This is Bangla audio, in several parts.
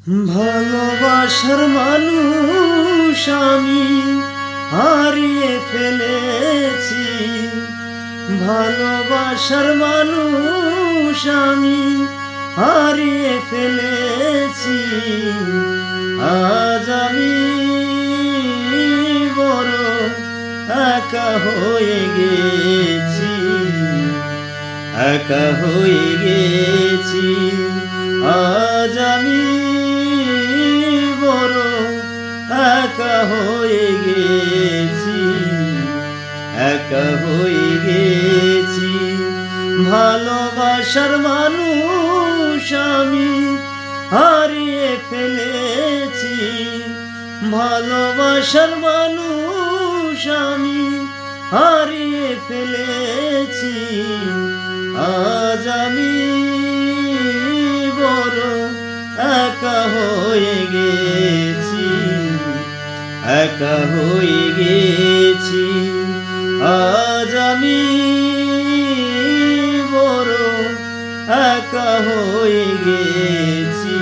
ভালোবাসার মানুষ আমি হারিয়ে ফেলেছি। ভালোবাসার মানুষ আমি হারিয়ে ফেলেছি। আজ আমি বড় একা হয়ে গেছি, একা হয়ে গেছি। আজ আমি বড় একা হয়ে গেছি, একা হয়ে গেছি। ভালোবাসার মানুষ আমি হারিয়ে ফেলেছি। ভালোবাসার মানুষ আমি হারিয়ে ফেলেছি। আজ আমি বড় একা হয়ে গেছি, একা হয়ে গেছি। আজ আমি বড় একা হয়ে গেছি,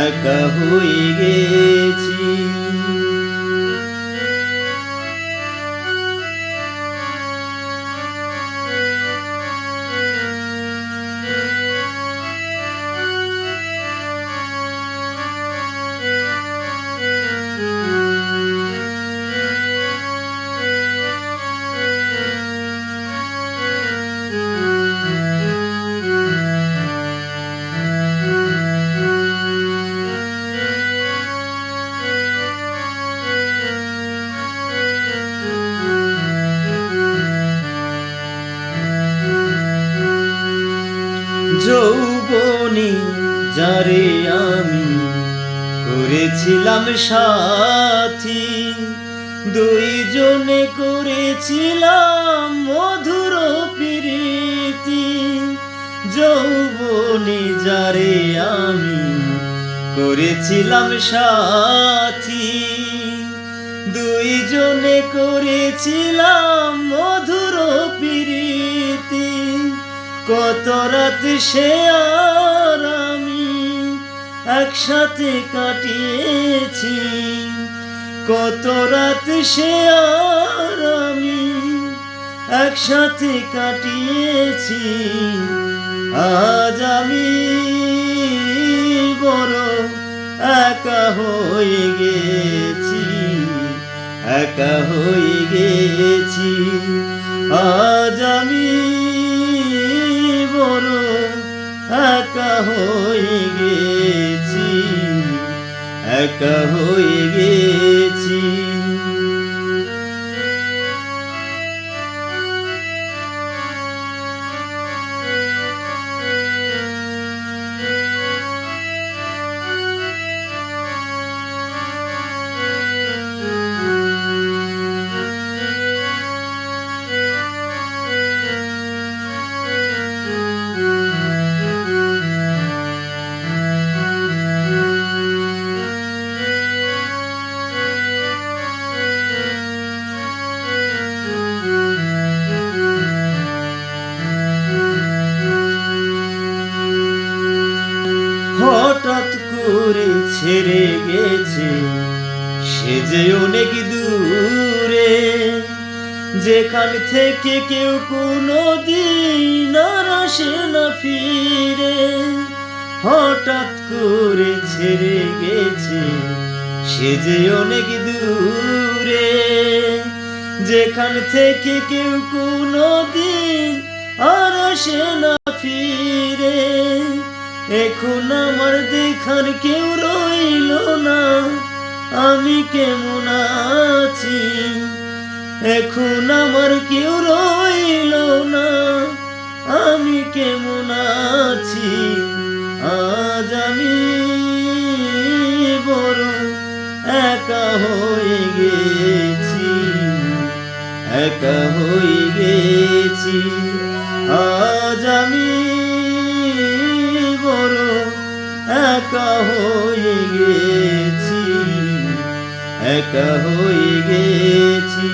একা হয়ে গেছি। যৌবনী যারে আমি করেছিলাম সাথী, দুইজনে করেছিলাম মধুর প্রীতি। যৌবনী যারে আমি করেছিলাম সাথী, দুইজনে করেছিলাম মধুর প্রীতি। কত রাত সে আর আমি একসাথে কাটিয়েছি, কত রাত সে আর আমি একসাথে কাটিয়েছি। আজ আমি বড় একা হয়ে গেছি, একা হয়ে গেছি। আজ আমি বড় একা হয়ে গেছি, একা হয়ে গেছি। হঠাৎ করে ছেড়ে গেছে সে যে অনেক দূরে, যেখান থেকে কেউ কোনো দিন আর আসে না ফিরে। হঠাৎ করে ছেড়ে গেছে সে যে অনেক দূরে, যেখান থেকে কেউ কোনো দিন আর আসে না ফিরে। এখন আমার দেখার কেউ রইল না, আমি কেমন আছি। এখন আমার কেউ রইল না, আমি কেমন আছি। আজ আমি বড় একা হয়ে গেছি, একা হয়ে গেছি। আজ আমি বড় একা হয়ে গেছি, একা হয়ে গেছি।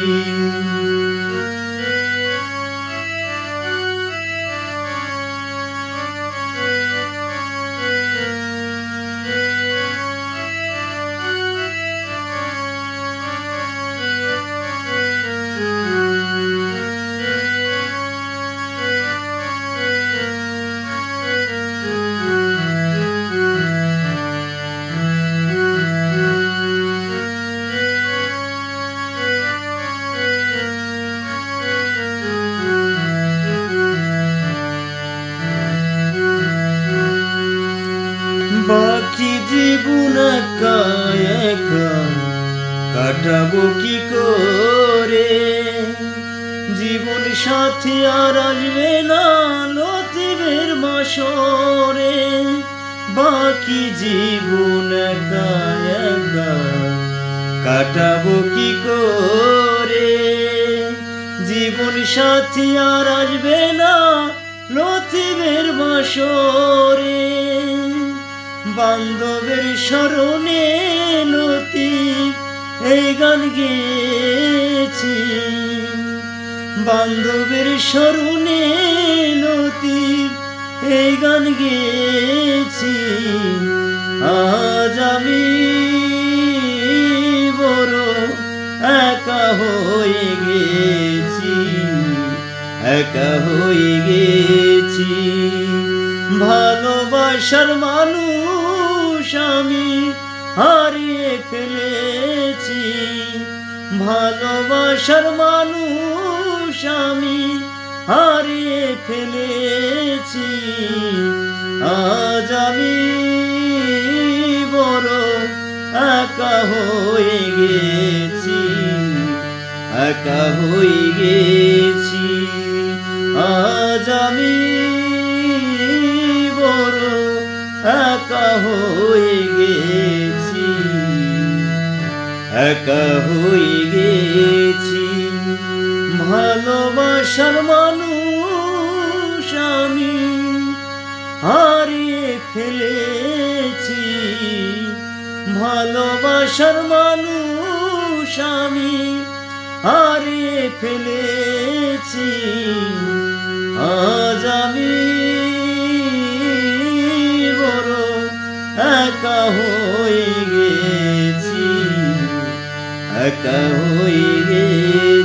বাকি জীবন একা একা কাটাবো কি করে? জীবন সাথী আর আসবে না লতিফের বাসরে। বাকি জীবন একা একা কাটাবো কি করে? জীবন সাথী আর আসবে না লতিফের বাসরে। বান্ধবের স্মরণে লতিফ এই গান গেয়েছি। বান্ধবের স্মরণে লতিফ এই গান গেয়েছি। আজ আমি বড় একা হয়ে গেছি, একা হয়ে গেছি। ভালোবাসার মানুষ আমি হারিয়ে ফেলেছি। ভালোবাসার মানুষ আমি হারিয়ে ফেলেছি। আজ আমি বড় একা হয়ে গেছি, একা হয়ে গেছি। আজ আমি বড় একা হয়ে গেছি, একা হয়ে গেছি। ভালোবাসার মানুষ আমি হারিয়ে ফেলেছি। ভালোবাসার মানুষ আমি হারিয়ে ফেলেছি। আজ আমি বড় একা হয়ে গেছি, একা হয়ে গেছি।